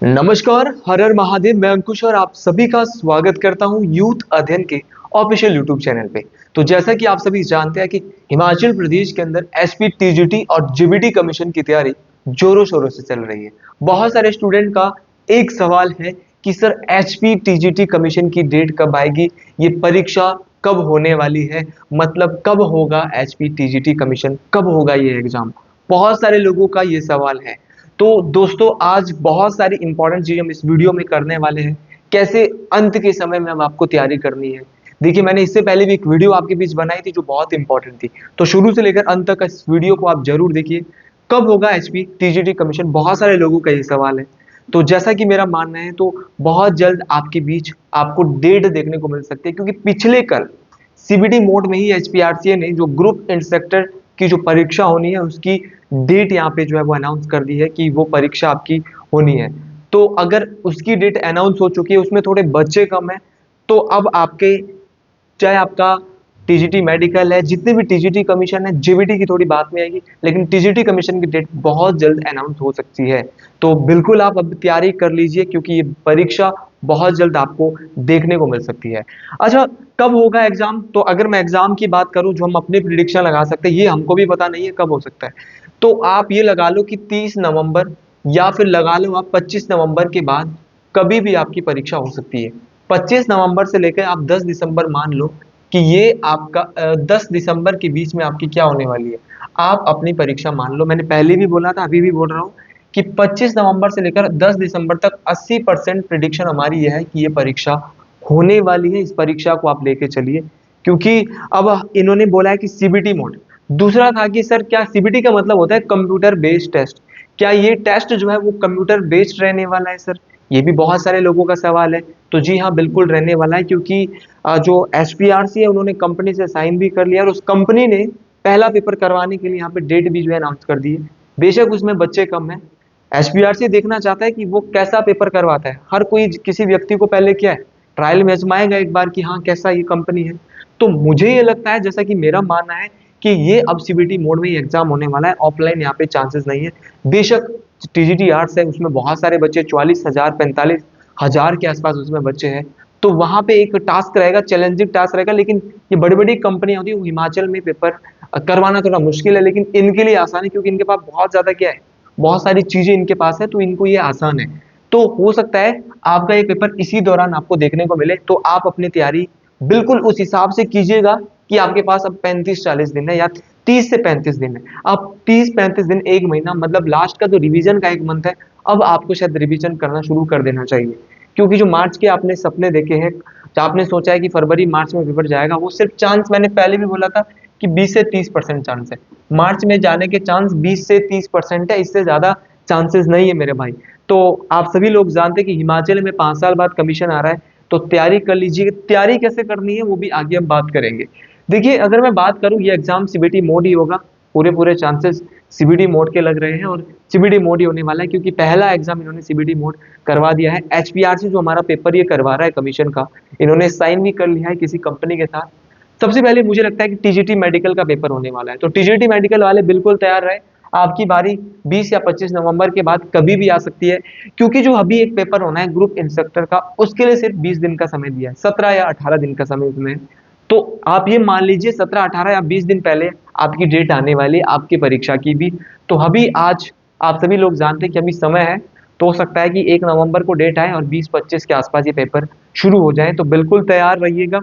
नमस्कार, हर हर महादेव। मैं अंकुश और आप सभी का स्वागत करता हूं यूथ अध्ययन के ऑफिशियल यूट्यूब चैनल पे। तो जैसा कि आप सभी जानते हैं कि हिमाचल प्रदेश के अंदर एसपी टीजीटी और जीबीटी कमीशन की तैयारी जोरों शोरों से चल रही है। बहुत सारे स्टूडेंट का एक सवाल है कि सर एचपी टीजीटी कमीशन की डेट कब आएगी, ये परीक्षा कब होने वाली है, मतलब कब होगा एचपी टीजीटी कमीशन, कब होगा ये एग्जाम। बहुत सारे लोगों का ये सवाल है। तो दोस्तों आज बहुत सारी इंपॉर्टेंट चीजें हम इस वीडियो में करने वाले हैं। कैसे अंत के समय में हम आपको तैयारी करनी है। देखिए, मैंने इससे पहले भी एक वीडियो आपके बीच बनाई थी जो बहुत इंपॉर्टेंट थी, तो शुरू से लेकर अंत तक इस वीडियो को आप जरूर देखिए। कब होगा एचपी टीजीटी कमीशन, बहुत सारे लोगों का ये सवाल है। तो जैसा कि मेरा मानना है तो बहुत जल्द आपके बीच आपको डेट देखने को मिल सकती है, क्योंकि पिछले कल सीबीटी मोड में ही एचपीआरसीए ने जो ग्रुप इंस्ट्रक्टर की जो परीक्षा होनी है उसकी डेट यहाँ पे जो है वो अनाउंस कर दी है कि वो परीक्षा आपकी होनी है। तो अगर उसकी डेट अनाउंस हो चुकी है, उसमें थोड़े बच्चे कम है, तो अब आपके चाहे आपका टीजीटी मेडिकल है, जितने भी टीजीटी कमीशन है, जीबीटी की थोड़ी बात में आएगी, लेकिन टीजीटी कमीशन की डेट बहुत जल्द अनाउंस हो सकती है। तो बिल्कुल आप अब तैयारी कर लीजिए, क्योंकि ये परीक्षा बहुत जल्द आपको देखने को मिल सकती है। अच्छा, कब होगा एग्जाम? तो अगर मैं एग्जाम की बात करूं, जो हम अपने प्रिडिक्शन लगा सकते हैं, ये हमको भी पता नहीं है कब हो सकता है। तो आप ये लगा लो कि 30 नवंबर या फिर लगा लो आप 25 नवंबर के बाद कभी भी आपकी परीक्षा हो सकती है। 25 नवंबर से लेकर आप 10 दिसंबर मान लो कि ये आपका 10 दिसंबर के बीच में आपकी क्या होने वाली है, आप अपनी परीक्षा मान लो। मैंने पहले भी बोला था, अभी भी बोल रहा हूँ कि 25 नवंबर से लेकर 10 दिसंबर तक 80% प्रिडिक्शन हमारी यह है कि ये परीक्षा होने वाली है। इस परीक्षा को आप लेके चलिए, क्योंकि अब इन्होंने बोला है कि सीबीटी मोड। दूसरा था कि सर क्या सीबीटी का मतलब होता है कंप्यूटर बेस्ड टेस्ट, क्या ये टेस्ट जो है वो कंप्यूटर बेस्ड रहने वाला है सर? ये भी बहुत सारे लोगों का सवाल है। तो जी हाँ, बिल्कुल रहने वाला है, क्योंकि जो एचपीआरसी है उन्होंने कंपनी से साइन भी कर लिया और उस कंपनी ने पहला पेपर करवाने के लिए यहाँ पे डेट भी जो है अनाउंस कर दी है। बेशक उसमें बच्चे कम है, एचपीआरसी देखना चाहता है कि वो कैसा पेपर करवाता है। हर कोई किसी व्यक्ति को पहले क्या है, ट्रायल में आजमाएगा एक बार कि हाँ कैसा ये कंपनी है। तो मुझे ये लगता है, जैसा कि मेरा मानना है, कि ये अब सीबीटी मोड में ही एग्जाम होने वाला है, ऑफलाइन यहाँ पे चांसेस नहीं है। बेशक टीजीटी आर्ट्स है, उसमें बहुत सारे बच्चे 44,000 45,000 के आसपास उसमें बच्चे हैं, तो वहां पे एक टास्क रहेगा, चैलेंजिंग टास्क रहेगा। लेकिन ये बड़ी बड़ी कंपनियां होती है, वो हिमाचल में पेपर करवाना थोड़ा मुश्किल है, लेकिन इनके लिए आसान है, क्योंकि इनके पास बहुत ज्यादा क्या है, बहुत सारी चीजें इनके पास है, तो इनको ये आसान है। तो हो सकता है आपका ये पेपर इसी दौरान आपको देखने को मिले। तो आप अपनी तैयारी बिल्कुल उस हिसाब से कीजिएगा कि आपके पास अब 35-40 दिन है या 30 से 35 दिन है। अब 30-35 दिन, एक महीना, मतलब लास्ट का जो रिवीजन का एक मंथ है, अब आपको शायद रिवीजन करना शुरू कर देना चाहिए। क्योंकि जो मार्च के आपने सपने देखे हैं, जो आपने सोचा है कि फरवरी मार्च में पेपर जाएगा, वो सिर्फ चांस, मैंने पहले भी बोला था कि 20 से 30% चांस है। मार्च में जाने के चांस 20 से 30% है, इससे ज्यादा चांसेस नहीं है मेरे भाई। तो आप सभी लोग जानते हैं कि हिमाचल में 5 साल बाद कमीशन आ रहा है, तो तैयारी कर लीजिए। तैयारी कैसे करनी है वो भी आगे हम बात करेंगे। देखिए, अगर मैं बात करूं, ये एग्जाम सीबीटी मोड ही होगा, पूरे पूरे चांसेस सीबीटी मोड के लग रहे हैं, और सीबीटी मोड ही होने वाला है, क्योंकि पहला एग्जाम इन्होंने सीबीटी मोड करवा दिया है। एचपीआरसी जो हमारा पेपर ये करवा रहा है कमीशन का, इन्होंने साइन भी कर लिया है किसी कंपनी के साथ। सबसे पहले मुझे लगता है कि टीजीटी मेडिकल का पेपर होने वाला है, तो टीजीटी मेडिकल वाले बिल्कुल तैयार रहे। आपकी बारी 20 या 25 नवंबर के बाद कभी भी आ सकती है, क्योंकि जो अभी एक पेपर होना है ग्रुप इंस्ट्रक्टर का, उसके लिए सिर्फ 20 दिन का समय दिया है, 17 या 18 दिन का समय उसमें। तो आप ये मान लीजिए 17, 18 या 20 दिन पहले आपकी डेट आने वाली है आपकी परीक्षा की भी। तो अभी आज आप सभी लोग जानते हैं कि अभी समय है, तो हो सकता है कि 1 नवंबर को डेट आए और 20-25 के आसपास ये पेपर शुरू हो जाए। तो बिल्कुल तैयार रहिएगा।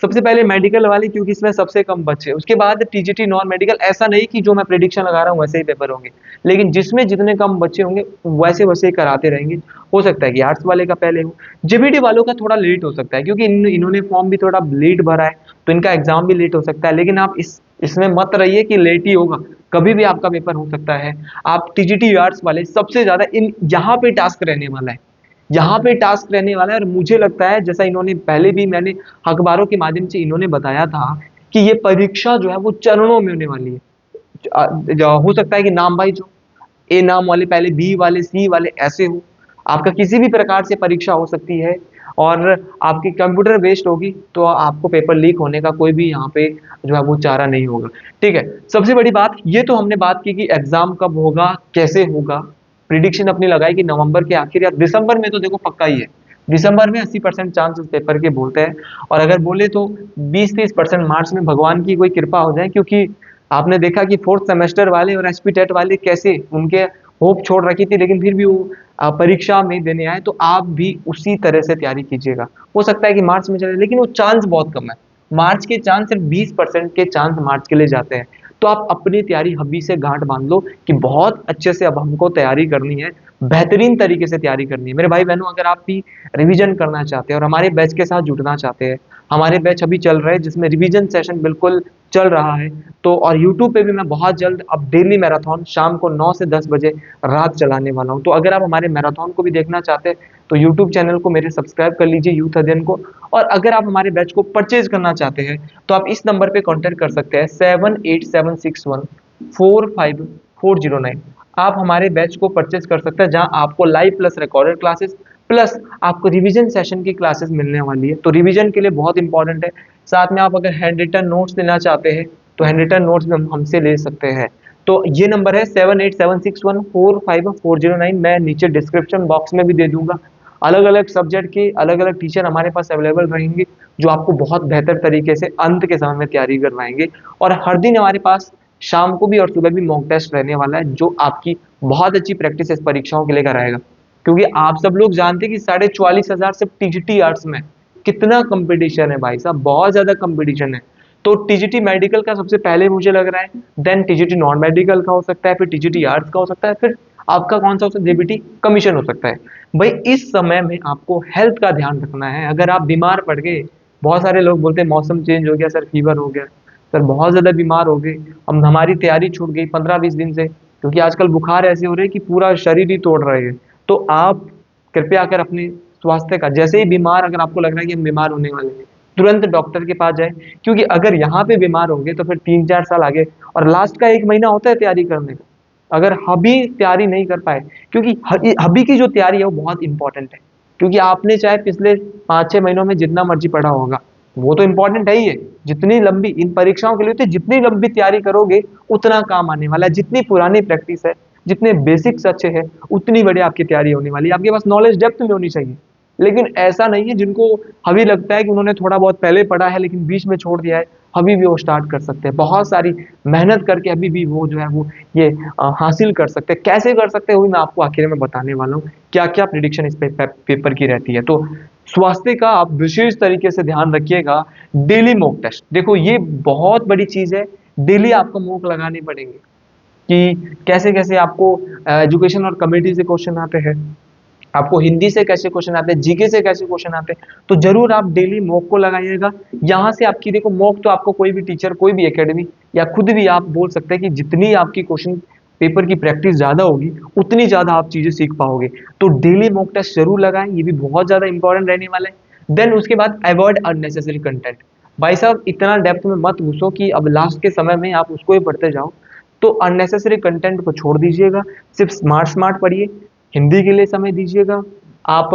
सबसे पहले मेडिकल वाली, क्योंकि इसमें सबसे कम बच्चे, उसके बाद टीजीटी नॉन मेडिकल। ऐसा नहीं कि जो मैं प्रेडिक्शन लगा रहा हूँ वैसे ही पेपर होंगे, लेकिन जिसमें जितने कम बच्चे होंगे वैसे वैसे ही कराते रहेंगे। हो सकता है कि आर्ट्स वाले का पहले हो, जीबीटी वालों का थोड़ा लेट हो सकता है, क्योंकि इन्होंने फॉर्म भी थोड़ा लेट भरा है, तो इनका एग्जाम भी लेट हो सकता है। लेकिन आप इसमें मत रहिए कि लेट ही होगा, कभी भी आपका पेपर हो सकता है। आप टीजीटी आर्ट्स वाले सबसे ज्यादा इन यहाँ पे टास्क रहने वाला है, यहाँ पे टास्क रहने वाला है। और मुझे लगता है, जैसा इन्होंने पहले भी मैंने अखबारों के माध्यम से इन्होंने बताया था, कि ये परीक्षा जो है वो चरणों में होने वाली है। हो सकता है कि नाम वाइज हो, ए नाम वाले पहले, बी वाले, सी वाले, ऐसे हो। आपका किसी भी प्रकार से परीक्षा हो सकती है, और आपकी कंप्यूटर बेस्ड होगी, तो आपको पेपर लीक होने का कोई भी यहाँ पे जो है वो चारा नहीं होगा। ठीक है, सबसे बड़ी बात ये तो हमने बात की कि एग्जाम कब होगा, कैसे होगा, प्रिडिक्शन अपनी लगाई कि नवंबर के आखिर या दिसंबर में तो देखो पक्का ही है, दिसंबर में 80% चांसेस पेपर के बोलते हैं, और अगर बोले तो 20-30% मार्च में भगवान की कोई कृपा हो जाए, क्योंकि आपने देखा कि फोर्थ सेमेस्टर वाले और एसपी टेट वाले कैसे उनके होप छोड़ रखी थी, लेकिन फिर भी वो परीक्षा में देने आए। तो आप भी उसी तरह से तैयारी कीजिएगा। हो सकता है कि मार्च में चले, लेकिन वो चांस बहुत कम है। मार्च के चांस सिर्फ 20% के चांस मार्च के लिए जाते हैं। तो आप अपनी तैयारी अभी से गांठ बांध लो कि बहुत अच्छे से अब हमको तैयारी करनी है, बेहतरीन तरीके से तैयारी करनी है। मेरे भाई बहनों, अगर आप भी रिवीजन करना चाहते हैं और हमारे बैच के साथ जुड़ना चाहते हैं, हमारे बैच अभी चल रहे हैं जिसमें रिवीजन सेशन बिल्कुल चल रहा है। तो और यूट्यूब पे भी मैं बहुत जल्द अब डेली मैराथन शाम को 9 से 10 बजे रात चलाने वाला हूँ। तो अगर आप हमारे मैराथन को भी देखना चाहते हैं तो यूट्यूब चैनल को मेरे सब्सक्राइब कर लीजिए, यूथ अध्ययन को। और अगर आप हमारे बैच को परचेज करना चाहते हैं तो आप इस नंबर पे कांटेक्ट कर सकते हैं 7876145409। आप हमारे बैच को परचेज कर सकते हैं, जहां आपको live plus recorded classes plus आपको रिवीजन सेशन की क्लासेस मिलने वाली है। तो रिवीजन के लिए बहुत इंपॉर्टेंट है। साथ में आप अगर हैंड रिटन नोट्स लेना चाहते हैं तो हैंड रिटन नोट्स भी हमसे ले सकते हैं। तो ये नंबर है 7876145409। मैं नीचे डिस्क्रिप्शन बॉक्स में भी दे दूंगा। अलग अलग सब्जेक्ट के अलग अलग टीचर हमारे पास अवेलेबल रहेंगे, जो आपको बहुत बेहतर तरीके से अंत के समय में तैयारी करवाएंगे। और हर दिन हमारे पास शाम को भी और सुबह भी मॉक टेस्ट रहने वाला है, जो आपकी बहुत अच्छी प्रैक्टिस इस परीक्षाओं के लिए कराएगा। क्योंकि आप सब लोग जानते हैं कि 44,500 सिर्फ टीजीटी आर्ट्स में कितना कंपटीशन है भाई साहब, बहुत ज्यादा कंपटीशन है। तो टीजीटी मेडिकल का सबसे पहले मुझे लग रहा है, देन टीजीटी नॉन मेडिकल का हो सकता है, फिर टीजीटी आर्ट्स का हो सकता है, फिर आपका कौन सा हो सकता है, जेबीटी कमीशन हो सकता है। भाई इस समय में आपको हेल्थ का ध्यान रखना है। अगर आप बीमार पड़ गए, बहुत सारे लोग बोलते हैं मौसम चेंज हो गया सर, फीवर हो गया सर, बहुत ज्यादा बीमार हो गए, हम हमारी तैयारी छूट गई 15-20 दिन से, क्योंकि आजकल बुखार ऐसे हो रहे हैं कि पूरा शरीर ही तोड़ रहे हैं। तो आप कृपया कर अपने स्वास्थ्य का, जैसे ही बीमार अगर आपको लग रहा है कि हम बीमार होने वाले हैं, तुरंत डॉक्टर के पास जाए। क्योंकि अगर यहाँ पे बीमार होंगे तो फिर 3-4 साल आगे, और लास्ट का 1 महीना होता है तैयारी करने का, अगर अभी तैयारी नहीं कर पाए, क्योंकि अभी की जो तैयारी है वो बहुत इंपॉर्टेंट है। क्योंकि आपने चाहे पिछले 5-6 महीनों में जितना मर्जी पढ़ा होगा, वो तो इंपॉर्टेंट है ही है। जितनी लंबी इन परीक्षाओं के लिए तो जितनी लंबी तैयारी करोगे उतना काम आने वाला है। जितनी पुरानी प्रैक्टिस है, जितने बेसिक्स अच्छे हैं, उतनी बढ़िया आपकी तैयारी होने वाली है। आपके पास नॉलेज डेप्थ में होनी चाहिए। लेकिन ऐसा नहीं है जिनको अभी लगता है कि उन्होंने थोड़ा बहुत पहले पढ़ा है लेकिन बीच में छोड़ दिया है, अभी भी वो स्टार्ट कर सकते हैं। बहुत सारी मेहनत करके अभी भी वो जो है वो ये हासिल कर सकते हैं। कैसे कर सकते हैं वो मैं आपको आखिर में बताने वाला हूँ, क्या क्या प्रिडिक्शन इस पेपर की रहती है। तो स्वास्थ्य का आप विशेष तरीके से ध्यान रखिएगा। डेली मॉक टेस्ट, देखो ये बहुत बड़ी चीज है। डेली आपको मॉक लगाने पड़ेंगे कि कैसे कैसे आपको एजुकेशन और कम्युनिटी से क्वेश्चन आते हैं, आपको हिंदी से कैसे क्वेश्चन आते हैं, जीके से कैसे क्वेश्चन आते हैं। तो जरूर आप डेली मॉक को लगाइएगा। यहाँ से आपकी देखो मॉक तो आपको कोई भी टीचर, कोई भी एकेडमी या खुद भी आप बोल सकते हैं कि जितनी आपकी क्वेश्चन पेपर की प्रैक्टिस ज्यादा होगी उतनी ज्यादा आप चीजें सीख पाओगे। तो डेली मॉक टेस्ट जरूर लगाएं, ये भी बहुत ज्यादा इंपॉर्टेंट रहने वाला है। देन उसके बाद अवॉइड अननेसेसरी कंटेंट। भाई साहब इतना डेप्थ में मत घुसो कि अब लास्ट के समय में आप उसको ही पढ़ते जाओ। तो अननेसेसरी कंटेंट को छोड़ दीजिएगा, सिर्फ स्मार्ट स्मार्ट पढ़िए। हिंदी के लिए समय दीजिएगा, आप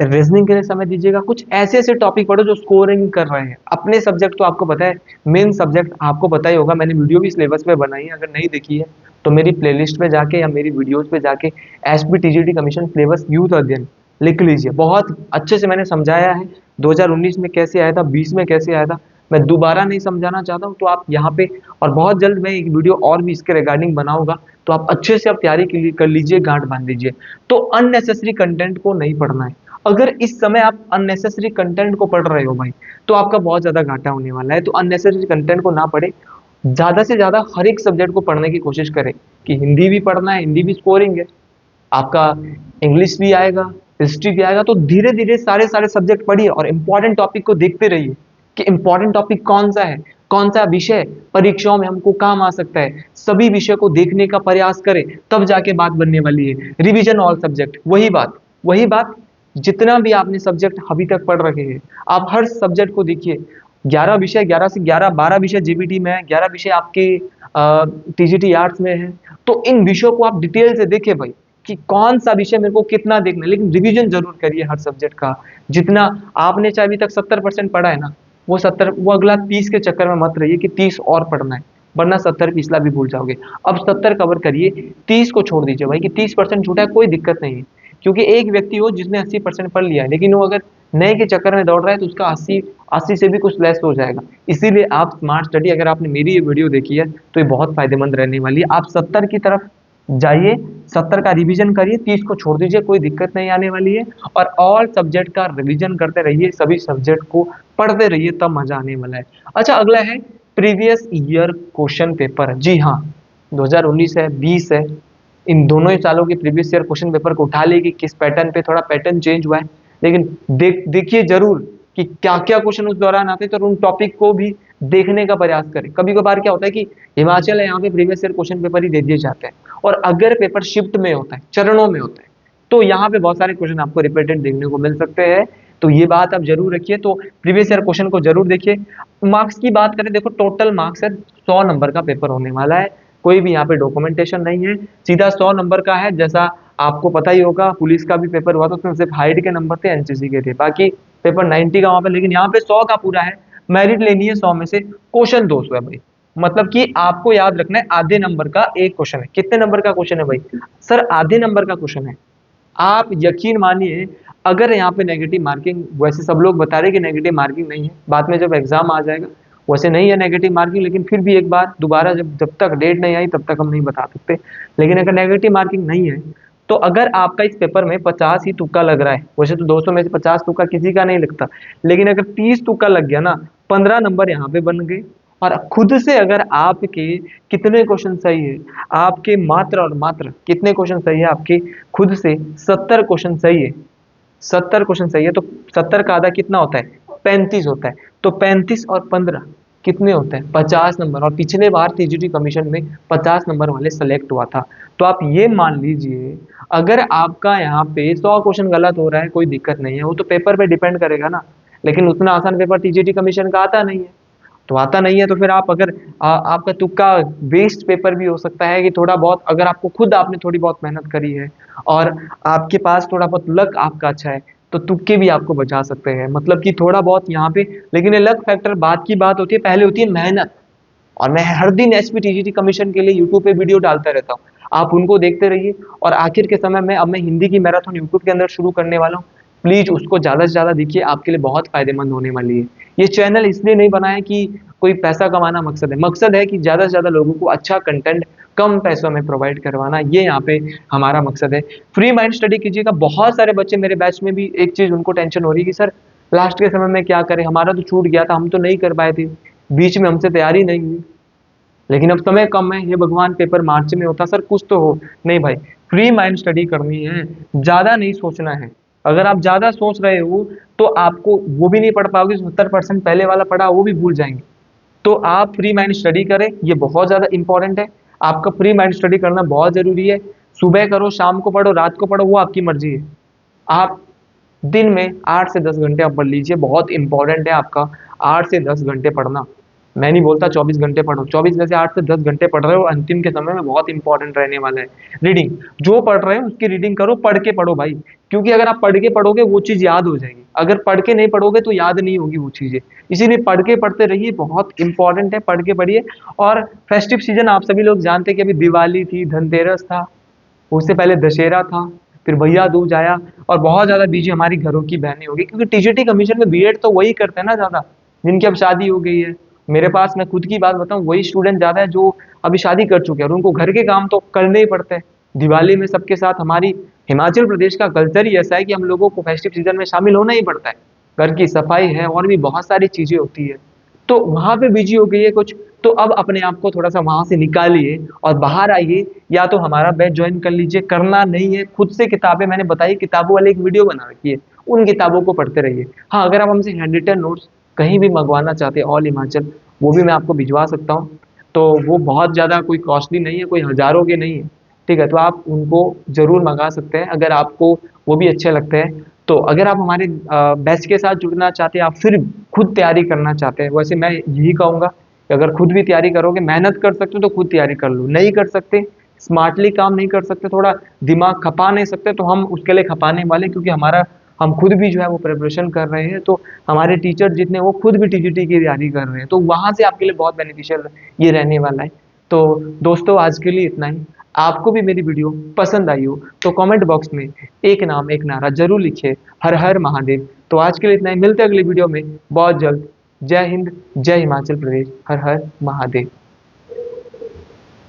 रीजनिंग के लिए समय दीजिएगा। कुछ ऐसे ऐसे टॉपिक पढ़ो जो स्कोरिंग कर रहे हैं। अपने सब्जेक्ट तो आपको पता है, मेन सब्जेक्ट आपको पता ही होगा, मैंने वीडियो भी सिलेबस पे बनाई है, अगर नहीं देखी है तो मेरी प्लेलिस्ट पे जाके या मेरी वीडियोस पे जाके SP TGT commission syllabus youth अध्ययन लिख लीजिए। बहुत अच्छे से मैंने समझाया है, 2019 में कैसे आया था, 20 में कैसे आया था, मैं दोबारा नहीं समझाना चाहता हूँ। तो आप यहाँ पे, और बहुत जल्द मैं एक वीडियो और भी इसके रिगार्डिंग बनाऊंगा, तो आप अच्छे से आप तैयारी के लिए कर लीजिए, गांठ बांध दीजिए। तो अननेसेसरी कंटेंट को नहीं पढ़ना है। अगर इस समय आप अननेसेसरी कंटेंट को पढ़ रहे हो भाई, तो आपका बहुत ज्यादा घाटा होने वाला है। तो अननेसेसरी कंटेंट को ना पढ़े, ज्यादा से ज्यादा हर एक सब्जेक्ट को पढ़ने की कोशिश करें। कि हिंदी भी पढ़ना है, हिंदी भी स्कोरिंग है आपका, इंग्लिश भी आएगा, हिस्ट्री भी आएगा। तो धीरे धीरे सारे सारे सब्जेक्ट पढ़िए और इंपॉर्टेंट टॉपिक को देखते रहिए कि इंपॉर्टेंट टॉपिक कौन सा है, कौन सा विषय परीक्षाओं में हमको काम आ सकता है। सभी विषय को देखने का प्रयास करें, तब जाके बात बनने वाली है। रिवीजन ऑल सब्जेक्ट, वही बात जितना भी आपने सब्जेक्ट अभी तक पढ़ रखे हैं, आप हर सब्जेक्ट को देखिए। 11 विषय, 11 से 11, 12 विषय जीबीटी में है, 11 विषय आपके टीजीटी आर्ट्स में है। तो इन विषयों को आप डिटेल से देखें भाई, कि कौन सा विषय मेरे को कितना देखना है। लेकिन रिवीजन जरूर करिए हर सब्जेक्ट का। जितना आपने चाहे अभी तक 70% पढ़ा है ना, वो 70, वो अगला 30 के चक्कर में मत रहिए कि 30 और पढ़ना है। वरना 70 पिछला भी भूल जाओगे। अब 70 कवर करिए, 30 को छोड़ दीजिए भाई कि 30% छूटा है, कोई दिक्कत नहीं है, क्योंकि एक व्यक्ति हो जिसने 80% पढ़ लिया है, लेकिन वो अगर नए के चक्कर में दौड़ रहा है तो उसका 80 से भी कुछ लेस हो जाएगा। इसीलिए आप स्मार्ट स्टडी, अगर आपने मेरी ये वीडियो देखी है तो ये बहुत फायदेमंद रहने वाली है। आप 70 की तरफ जाइए, 70 का रिवीजन करिए, 30 को छोड़ दीजिए, कोई दिक्कत नहीं आने वाली है। और ऑल सब्जेक्ट का रिवीजन करते रहिए, सभी सब्जेक्ट को पढ़ते रहिए, तब मजा आने वाला है। अच्छा, अगला है प्रीवियस ईयर क्वेश्चन पेपर। जी हाँ, 2019 है, 20 है, इन दोनों ही सालों के प्रीवियस ईयर क्वेश्चन पेपर को उठा लेगी। किस पैटर्न पे, थोड़ा पैटर्न चेंज हुआ है, लेकिन देखिए जरूर कि क्या क्या क्वेश्चन उस दौरान आते हैं, तो उन टॉपिक को भी देखने का प्रयास करें। कभी कभार क्या होता है कि हिमाचल है, यहाँ पे प्रीवियस ईयर क्वेश्चन पेपर ही दे दिए जाते हैं, और अगर पेपर शिफ्ट में होता है, चरणों में होता है, तो यहाँ पे बहुत सारे क्वेश्चन आपको रिपीटेड देखने को मिल सकते हैं। तो ये बात आप जरूर रखिए, तो प्रीवियस ईयर क्वेश्चन को जरूर देखिए। मार्क्स की बात करें, देखो टोटल मार्क्स है 100 नंबर का पेपर होने वाला है, कोई भी यहाँ पे डॉक्यूमेंटेशन नहीं है, सीधा 100 नंबर का है। जैसा आपको पता ही होगा, पुलिस का भी पेपर हुआ था, उसमें सिर्फ हाइट के नंबर थे, एनसीसी के थे, बाकी पेपर 90 का वहां पे, लेकिन यहाँ पे 100 का पूरा है। मेरिट लेनी है 100 में से, क्वेश्चन 200 है भाई। मतलब कि आपको याद रखना है आधे नंबर का एक क्वेश्चन है। कितने नंबर का क्वेश्चन है भाई? सर आधे नंबर का क्वेश्चन है। आप यकीन मानिए, अगर यहाँ पे नेगेटिव मार्किंग, वैसे सब लोग बता रहे कि नेगेटिव मार्किंग नहीं है, बाद में जब एग्जाम आ जाएगा, वैसे नहीं है नेगेटिव मार्किंग, लेकिन फिर भी एक बार दोबारा जब तक डेट नहीं आई तब तक हम नहीं बता सकते। लेकिन अगर नेगेटिव मार्किंग नहीं है, तो अगर आपका इस पेपर में 50 ही तुक्का लग रहा है, वैसे तो 200 में से 50 तुक्का किसी का नहीं लगता, लेकिन अगर 30 तुक्का लग गया ना, 15 नंबर यहाँ पे बन गए। और खुद से अगर आपके कितने क्वेश्चन सही है, आपके मात्र और मात्र कितने क्वेश्चन सही है, आपके खुद से 70 क्वेश्चन सही है, 70 क्वेश्चन सही है, तो 70 का आधा कितना होता है? 35 होता है। तो 35 और 15 कितने होते हैं? 50 नंबर। और पिछले बार टीजीटी कमीशन में 50 नंबर वाले सेलेक्ट हुआ था। तो आप ये मान लीजिए, अगर आपका यहाँ पे 100 क्वेश्चन गलत हो रहा है, कोई दिक्कत नहीं है, वो तो पेपर पे डिपेंड करेगा ना, लेकिन उतना आसान पेपर टीजीटी कमीशन का आता नहीं है। तो आता नहीं है तो फिर आप अगर आपका तुक्का वेस्ट पेपर भी हो सकता है, कि थोड़ा बहुत अगर आपको खुद आपने थोड़ी बहुत मेहनत करी है और आपके पास थोड़ा बहुत लक आपका अच्छा है, तो तुक्के भी आपको बचा सकते हैं। मतलब कि थोड़ा बहुत यहाँ पे, लेकिन ये लक फैक्टर बात की बात होती है, पहले होती है मेहनत। और मैं हर दिन एसपी टीजीटी कमीशन के लिए यूट्यूब पे वीडियो डालता रहता हूँ, आप उनको देखते रहिए। और आखिर के समय में अब मैं हिंदी की मैराथन यूट्यूब के अंदर शुरू करने वाला हूँ, प्लीज उसको ज्यादा से ज्यादा देखिए, आपके लिए बहुत फायदेमंद होने वाली है। ये चैनल इसलिए नहीं बना है कि कोई पैसा कमाना मकसद है, मकसद है कि ज्यादा से ज्यादा लोगों को अच्छा कंटेंट कम पैसों में प्रोवाइड करवाना, ये यहाँ पे हमारा मकसद है। फ्री माइंड स्टडी कीजिएगा। बहुत सारे बच्चे मेरे बैच में भी एक चीज उनको टेंशन हो रही है कि सर लास्ट के समय में क्या करें, हमारा तो छूट गया था, हम तो नहीं कर पाए थे, बीच में हमसे तैयारी नहीं हुई, लेकिन अब समय कम है, ये भगवान पेपर मार्च में होता, सर कुछ तो हो। नहीं भाई, फ्री माइंड स्टडी करनी है, ज्यादा नहीं सोचना है। अगर आप ज्यादा सोच रहे हो तो आपको वो भी नहीं पढ़ पाओगे, 70% पहले वाला पढ़ा वो भी भूल जाएंगे। तो आप फ्री माइंड स्टडी करें, ये बहुत ज्यादा इंपॉर्टेंट है। आपका फ्री माइंड स्टडी करना बहुत जरूरी है। सुबह करो, शाम को पढ़ो, रात को पढ़ो, वो आपकी मर्जी है। आप दिन में 8 से 10 घंटे आप पढ़ लीजिए, बहुत इंपॉर्टेंट है आपका 8 से 10 घंटे पढ़ना। मैं नहीं बोलता 24 घंटे पढ़ो, 24 में से 8 से 10 घंटे पढ़ रहे हो, अंतिम के समय में बहुत इंपॉर्टेंट रहने वाला है। रीडिंग जो पढ़ रहे हो उसकी रीडिंग करो, पढ़ के पढ़ो भाई, क्योंकि अगर आप पढ़ के पढ़ोगे वो चीज याद हो जाएगी, अगर पढ़ के नहीं पढ़ोगे तो याद नहीं होगी वो चीजें। इसीलिए पढ़ के पढ़ते रहिए, बहुत इंपॉर्टेंट है, पढ़ के पढ़िए। और फेस्टिव सीजन आप सभी लोग जानते हैं कि अभी दिवाली थी, धनतेरस था, उससे पहले दशहरा था, फिर भैया दूज आया, और बहुत ज्यादा बिजी हमारी घरों की बहनें होगी, क्योंकि टीजीटी कमीशन में बीएड तो वही करते हैं ना ज्यादा, जिनकी अब शादी हो गई है। मेरे पास, मैं खुद की बात बताऊं, वही स्टूडेंट ज्यादा है जो अभी शादी कर चुके हैं, और उनको घर के काम तो करने ही पड़ते हैं। दिवाली में सबके साथ, हमारी हिमाचल प्रदेश का कल्चर ही ऐसा है कि हम लोगों को फेस्टिव सीजन में शामिल होना ही पड़ता है। घर की सफाई है और भी बहुत सारी चीजें होती है, तो वहां पे बिजी हो गई है कुछ। तो अब अपने आप को थोड़ा सा वहां से निकालिए और बाहर आइए, या तो हमारा बैच ज्वाइन कर लीजिए, करना नहीं है खुद से किताबें, मैंने बताई किताबों वाले एक वीडियो बना रखी है, उन किताबों को पढ़ते रहिए। हाँ, अगर आप हमसे हैंड रिटन नोट्स कहीं भी मंगवाना चाहते हैं ऑल हिमाचल, वो भी मैं आपको भिजवा सकता हूँ। तो वो बहुत ज़्यादा कोई कॉस्टली नहीं है, कोई हज़ारों के नहीं है, ठीक है। तो आप उनको ज़रूर मंगा सकते हैं अगर आपको वो भी अच्छे लगते हैं। तो अगर आप हमारे बैच के साथ जुड़ना चाहते हैं, आप फिर खुद तैयारी करना चाहते हैं, वैसे मैं यही कहूँगा कि अगर खुद भी तैयारी करोगे, मेहनत कर सकते हो तो खुद तैयारी कर लो, नहीं कर सकते, स्मार्टली काम नहीं कर सकते, थोड़ा दिमाग खपा नहीं सकते, तो हम उसके लिए खपाने वाले, क्योंकि हमारा हम खुद भी जो है वो प्रिपरेशन कर रहे हैं, तो हमारे टीचर जितने वो खुद भी टीजीटी की तैयारी कर रहे हैं, तो वहाँ से आपके लिए बहुत बेनिफिशियल ये रहने वाला है। तो दोस्तों आज के लिए इतना ही। आपको भी मेरी वीडियो पसंद आई हो तो कमेंट बॉक्स में एक नाम एक नारा जरूर लिखिए, हर हर महादेव। तो आज के लिए इतना ही, मिलते हैं अगली वीडियो में बहुत जल्द। जय हिंद, जय हिमाचल प्रदेश, हर हर महादेव।